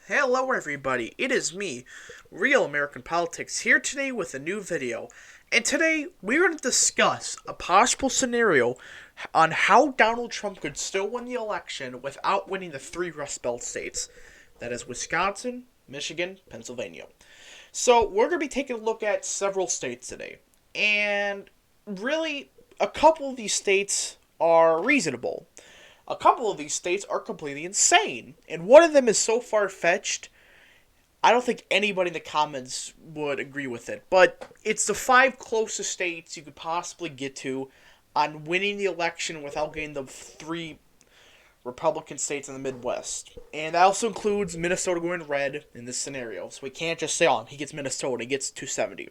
Hello everybody, it is me, Real American Politics, here today with a new video. And today, we're going to discuss a possible scenario on how Donald Trump could still win the election without winning the three Rust Belt states. That is Wisconsin, Michigan, Pennsylvania. So, we're going to be taking a look at several states today. And really, a couple of these states are reasonable. A couple of these states are completely insane. And one of them is so far-fetched, I don't think anybody in the comments would agree with it. But it's the five closest states you could possibly get to on winning the election without getting the three Republican states in the Midwest. And that also includes Minnesota going red in this scenario. So we can't just say, oh, he gets Minnesota, he gets 270.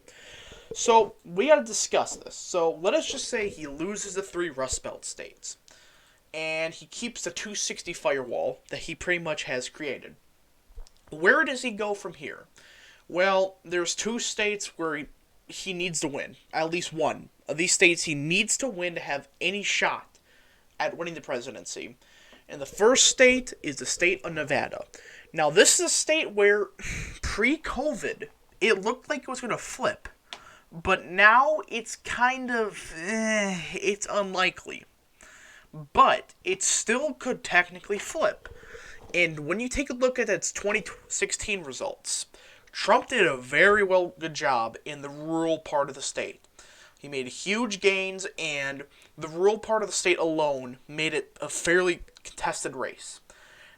So we got to discuss this. So let us just say he loses the three Rust Belt states. And he keeps the 260 firewall that he pretty much has created. Where does he go from here? Well, there's two states where he needs to win. At least one of these states he needs to win to have any shot at winning the presidency. And the first state is the state of Nevada. Now, this is a state where, pre-COVID, it looked like it was going to flip. But now it's kind of, it's unlikely. But it still could technically flip. And when you take a look at its 2016 results, Trump did a very good job in the rural part of the state. He made huge gains, and the rural part of the state alone made it a fairly contested race.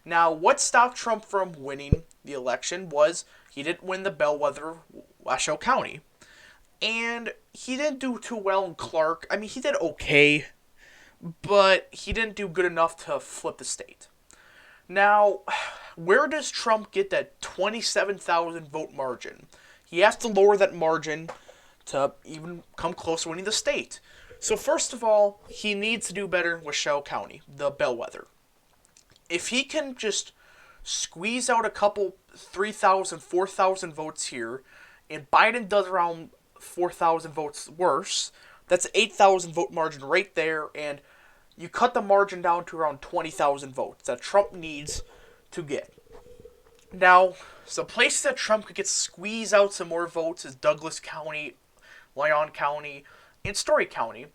Now, what stopped Trump from winning the election was he didn't win the bellwether Washoe County. And he didn't do too well in Clark. I mean, he did okay, but he didn't do good enough to flip the state. Now, where does Trump get that 27,000 vote margin? He has to lower that margin to even come close to winning the state. So first of all, he needs to do better with Washoe County, the bellwether. If he can just squeeze out a couple 3,000, 4,000 votes here, and Biden does around 4,000 votes worse, that's an 8,000 vote margin right there, and you cut the margin down to around 20,000 votes that Trump needs to get. Now, the places that Trump could squeeze out some more votes is Douglas County, Lyon County, and Story County.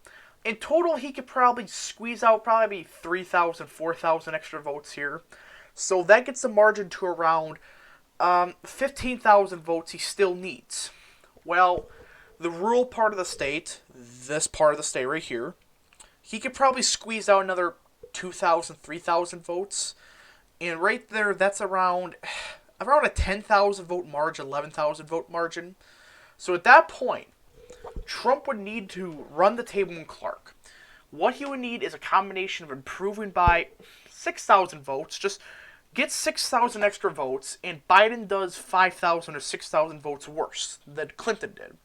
In total, he could probably squeeze out probably 3,000, 4,000 extra votes here. So that gets the margin to around 15,000 votes he still needs. Well, the rural part of the state, this part of the state right here, he could probably squeeze out another 2,000, 3,000 votes. And right there, that's around a 10,000 vote margin, 11,000 vote margin. So at that point, Trump would need to run the table in Clark. What he would need is a combination of improving by 6,000 votes, just get 6,000 extra votes, and Biden does 5,000 or 6,000 votes worse than Clinton did.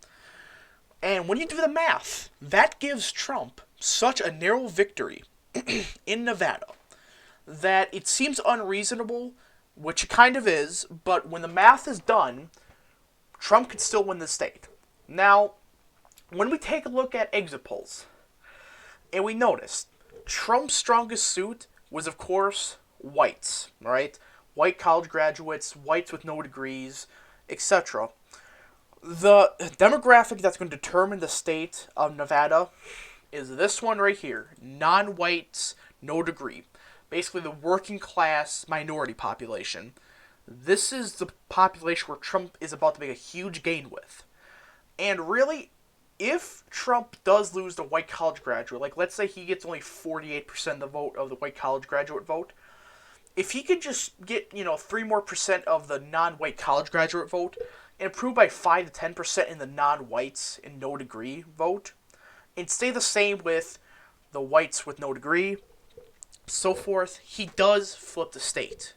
And when you do the math, that gives Trump such a narrow victory in Nevada that it seems unreasonable, which it kind of is, but when the math is done, Trump could still win the state. Now, when we take a look at exit polls, and we notice Trump's strongest suit was, of course, whites, right? White college graduates, whites with no degrees, etc. The demographic that's going to determine the state of Nevada is this one right here. Non-whites, no degree. Basically the working class minority population. This is the population where Trump is about to make a huge gain with. And really, if Trump does lose the white college graduate, like let's say he gets only 48% of the vote of the white college graduate vote, if he could just get, 3% more of the non-white college graduate vote, and improve by 5 to 10% in the non-whites and no degree vote, and stay the same with the whites with no degree, so forth, he does flip the state.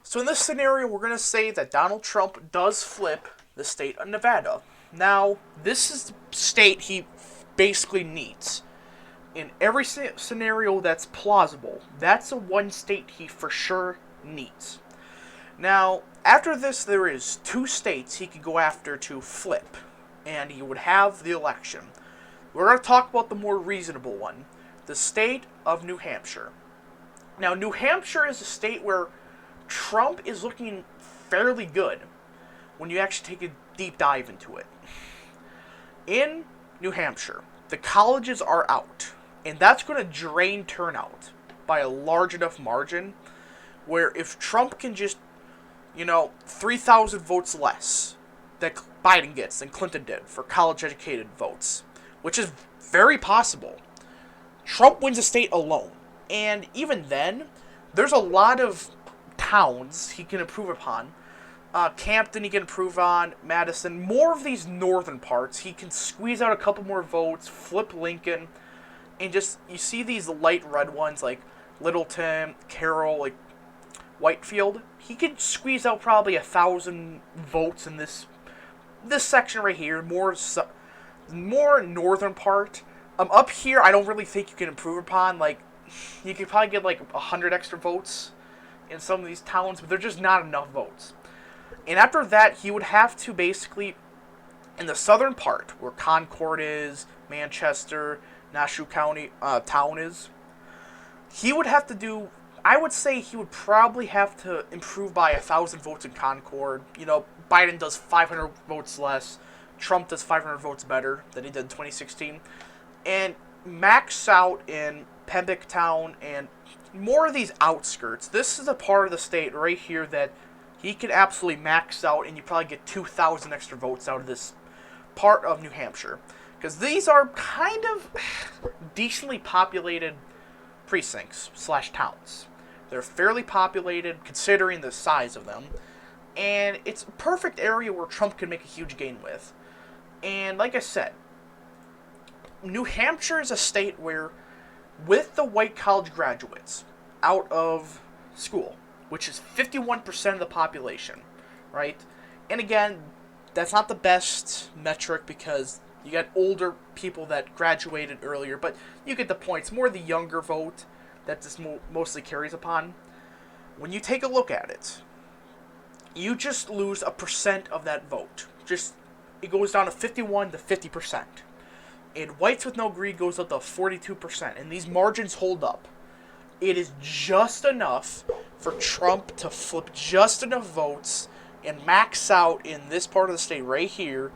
So in this scenario, we're going to say that Donald Trump does flip the state of Nevada. Now, this is the state he basically needs. In every scenario that's plausible, that's the one state he for sure needs. Now, after this, there is two states he could go after to flip, and he would have the election. We're going to talk about the more reasonable one, the state of New Hampshire. Now, New Hampshire is a state where Trump is looking fairly good when you actually take a deep dive into it. In New Hampshire, the colleges are out, and that's going to drain turnout by a large enough margin where if Trump can just, 3,000 votes less that Biden gets than Clinton did for college-educated votes, which is very possible, Trump wins the state alone. And even then, there's a lot of towns he can improve upon. Campton he can improve on, Madison, more of these northern parts. He can squeeze out a couple more votes, flip Lincoln, and just, you see these light red ones like Littleton, Carroll, like Whitefield. He could squeeze out probably 1,000 votes in this section right here, more northern part. Up here, I don't really think you can improve upon. Like, you could probably get like 100 extra votes in some of these towns, but they're just not enough votes. And after that, he would have to basically, in the southern part, where Concord is, Manchester, Nassau County town is, he would have to do, I would say he would probably have to improve by 1,000 votes in Concord. Biden does 500 votes less. Trump does 500 votes better than he did in 2016. And max out in Pembroke Town and more of these outskirts. This is a part of the state right here that he could absolutely max out, and you probably get 2,000 extra votes out of this part of New Hampshire. Because these are kind of decently populated precincts / towns. They're fairly populated considering the size of them. And it's a perfect area where Trump can make a huge gain with. And like I said, New Hampshire is a state where, with the white college graduates out of school, which is 51% of the population, right? And again, that's not the best metric because you got older people that graduated earlier, but you get the point. It's more the younger vote that this mostly carries upon. When you take a look at it, you just lose a percent of that vote. It goes down to 51 to 50%. And whites with no greed goes up to 42%. And these margins hold up. It is just enough for Trump to flip just enough votes and max out in this part of the state right here,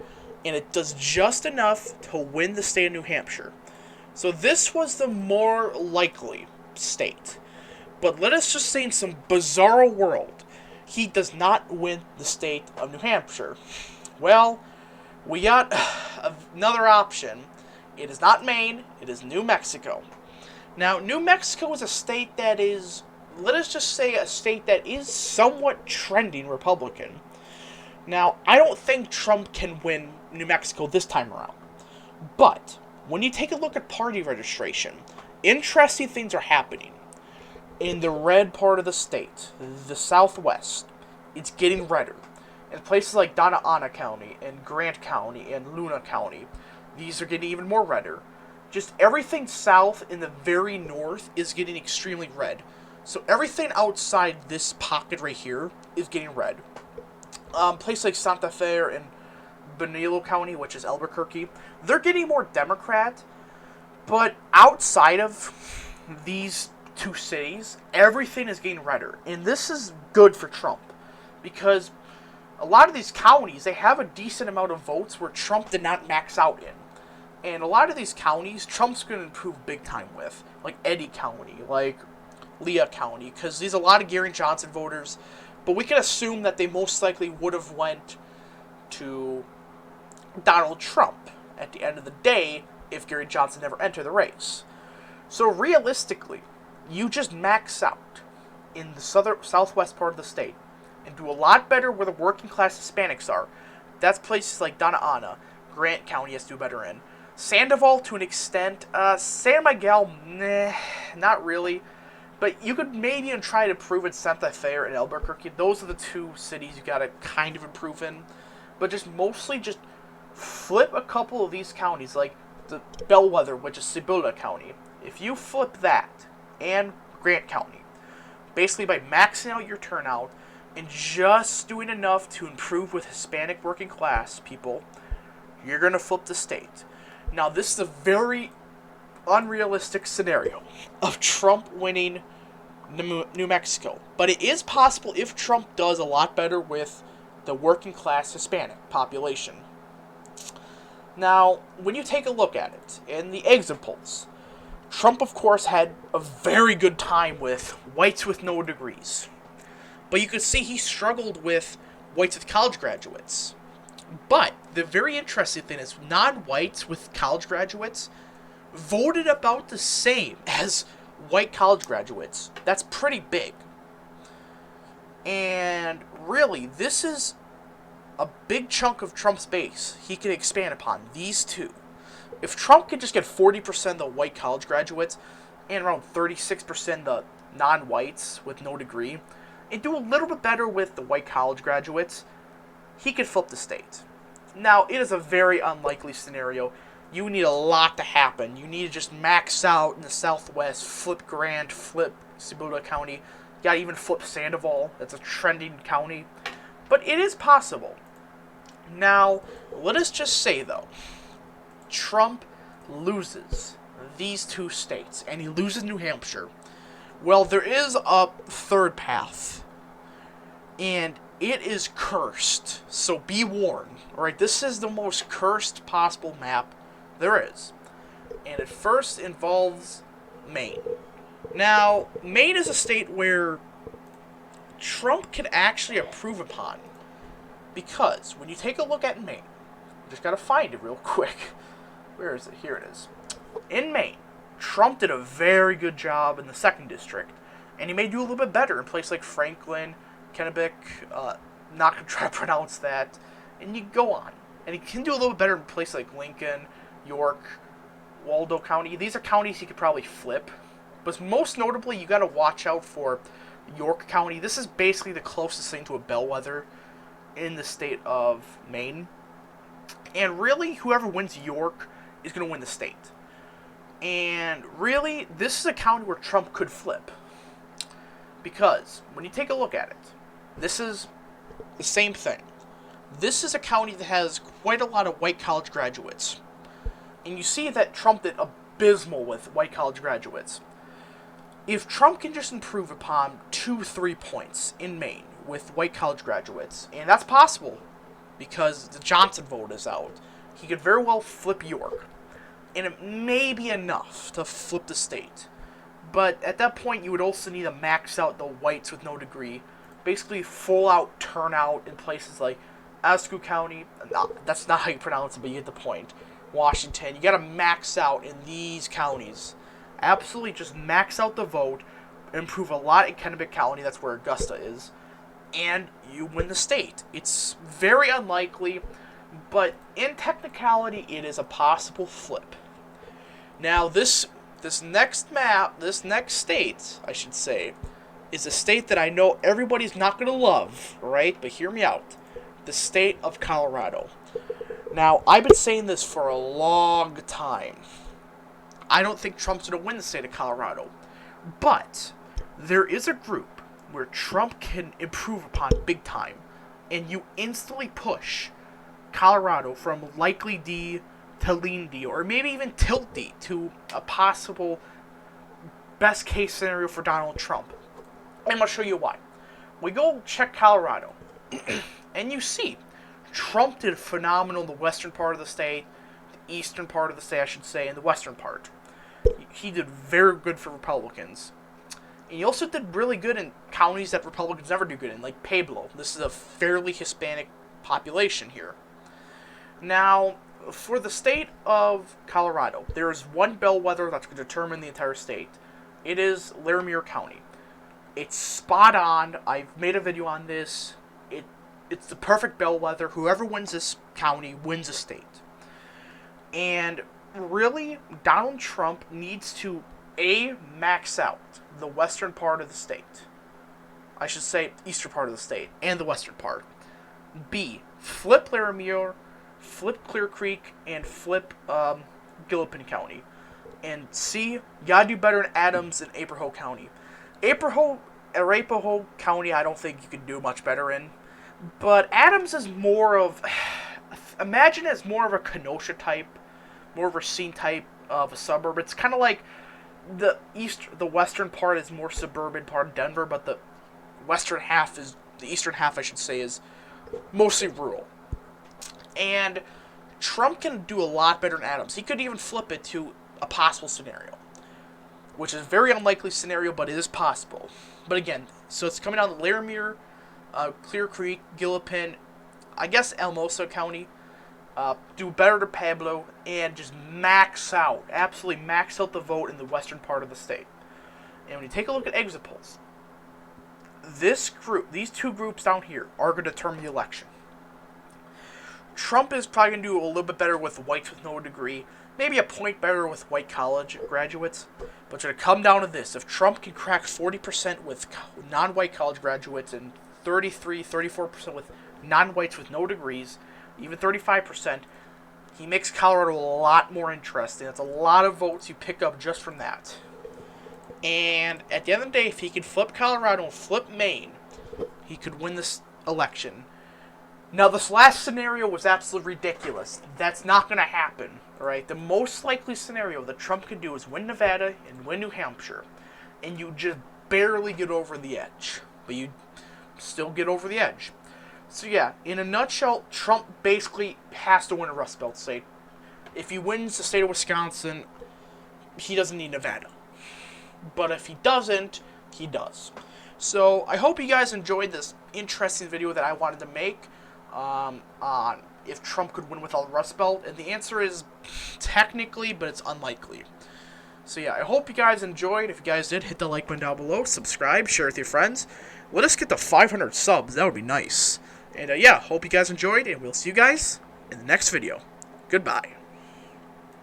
and it does just enough to win the state of New Hampshire. So this was the more likely state. But let us just say in some bizarre world, he does not win the state of New Hampshire. Well, we got another option. It is not Maine, it is New Mexico. Now, New Mexico is a state that is, let us just say, a state that is somewhat trending Republican. Now, I don't think Trump can win New Mexico this time around. But, when you take a look at party registration, interesting things are happening. In the red part of the state, the southwest, it's getting redder. In places like Donna Ana County, and Grant County, and Luna County, these are getting even more redder. Just everything south in the very north is getting extremely red. So everything outside this pocket right here is getting red. Places like Santa Fe and Benilo County, which is Albuquerque, they're getting more Democrat. But outside of these two cities, everything is getting redder. And this is good for Trump. Because a lot of these counties, they have a decent amount of votes where Trump did not max out in. And a lot of these counties, Trump's going to improve big time with. Like Eddy County, like Leah County. Because there's a lot of Gary Johnson voters. But we can assume that they most likely would have went to Donald Trump at the end of the day if Gary Johnson never entered the race. So realistically, you just max out in the southwest part of the state and do a lot better where the working class Hispanics are. That's places like Donna Ana, Grant County has to do better in. Sandoval to an extent. San Miguel, not really. But you could maybe even try to improve in Santa Fe and Albuquerque. Those are the two cities you gotta kind of improve in. But just mostly just flip a couple of these counties, like the Bellwether, which is Cibola County. If you flip that and Grant County, basically by maxing out your turnout and just doing enough to improve with Hispanic working class people, you're going to flip the state. Now, this is a very unrealistic scenario of Trump winning New Mexico. But it is possible if Trump does a lot better with the working class Hispanic population. Now, when you take a look at it, in the exit polls, Trump, of course, had a very good time with whites with no degrees. But you could see he struggled with whites with college graduates. But the very interesting thing is non-whites with college graduates voted about the same as white college graduates. That's pretty big. And really, this is a big chunk of Trump's base he can expand upon, these two. If Trump could just get 40% the white college graduates and around 36% the non-whites with no degree, and do a little bit better with the white college graduates, he could flip the state. Now, it is a very unlikely scenario. You need a lot to happen. You need to just max out in the Southwest, flip Grant, flip Cibola County. You gotta even flip Sandoval. That's a trending county. But it is possible. Now, let us just say, though, Trump loses these two states, and he loses New Hampshire. Well, there is a third path, and it is cursed, so be warned. Alright, this is the most cursed possible map there is, and it first involves Maine. Now, Maine is a state where Trump can actually improve upon, because when you take a look at Maine, just gotta find it real quick. Where is it? Here it is. In Maine, Trump did a very good job in the 2nd District, and he may do a little bit better in places like Franklin, Kennebec, not going to try to pronounce that, and you go on. And he can do a little bit better in places like Lincoln, York, Waldo County. These are counties he could probably flip, but most notably, you got to watch out for York County. This is basically the closest thing to a bellwether in the state of Maine, and really, whoever wins York is going to win the state. And really, this is a county where Trump could flip. Because when you take a look at it, this is the same thing. This is a county that has quite a lot of white college graduates. And you see that Trump did abysmal with white college graduates. If Trump can just improve upon 2-3 points in Maine with white college graduates, and that's possible because the Johnson vote is out, he could very well flip York. And it may be enough to flip the state. But at that point, you would also need to max out the whites with no degree. Basically, full-out turnout in places like Askew County. No, that's not how you pronounce it, but you get the point. Washington. You got to max out in these counties. Absolutely just max out the vote. Improve a lot in Kennebec County. That's where Augusta is. And you win the state. It's very unlikely, but in technicality, it is a possible flip. Now, this next state, I should say, is a state that I know everybody's not going to love, right? But hear me out. The state of Colorado. Now, I've been saying this for a long time. I don't think Trump's going to win the state of Colorado. But there is a group where Trump can improve upon big time, and you instantly push Colorado from likely D to lean D, or maybe even tilt D to a possible best case scenario for Donald Trump. And I'll show you why. We go check Colorado, and you see Trump did phenomenal in the western part of the state, the eastern part of the state, I should say, and the western part. He did very good for Republicans. And he also did really good in counties that Republicans never do good in, like Pueblo. This is a fairly Hispanic population here. Now, for the state of Colorado, there is one bellwether that's going to determine the entire state. It is Larimer County. It's spot on. I've made a video on this. It's the perfect bellwether. Whoever wins this county wins the state. And really, Donald Trump needs to, A, max out the western part of the state. I should say eastern part of the state and the western part. B, flip Larimer, flip Clear Creek, and flip Gillipan County. And C, you gotta do better in Adams and Arapahoe County. Arapahoe County, I don't think you can do much better in. But Adams is more of, imagine it's more of a Kenosha type, more of a Racine type of a suburb. It's kind of like the western part is more suburban part of Denver, but the eastern half, I should say, is mostly rural. And Trump can do a lot better than Adams. He could even flip it to a possible scenario, which is a very unlikely scenario, but it is possible. But again, so it's coming out of Laramie, Clear Creek, Gillipan, I guess Alamosa County. Do better to Pueblo, and just absolutely max out the vote in the western part of the state. And when you take a look at exit polls, these two groups down here are going to determine the election. Trump is probably going to do a little bit better with whites with no degree, maybe a point better with white college graduates, but it's going to come down to this. If Trump can crack 40% with non-white college graduates and 34% with non-whites with no degrees, even 35%, he makes Colorado a lot more interesting. That's a lot of votes you pick up just from that. And at the end of the day, if he could flip Colorado and flip Maine, he could win this election. Now, this last scenario was absolutely ridiculous. That's not going to happen, right? The most likely scenario that Trump could do is win Nevada and win New Hampshire, and you just barely get over the edge. But you still get over the edge. So yeah, in a nutshell, Trump basically has to win a Rust Belt state. If he wins the state of Wisconsin, he doesn't need Nevada. But if he doesn't, he does. So I hope you guys enjoyed this interesting video that I wanted to make on if Trump could win without Rust Belt. And the answer is technically, but it's unlikely. So yeah, I hope you guys enjoyed. If you guys did, hit the like button down below, subscribe, share with your friends. Let us get to 500 subs. That would be nice. And yeah, hope you guys enjoyed, and we'll see you guys in the next video. Goodbye.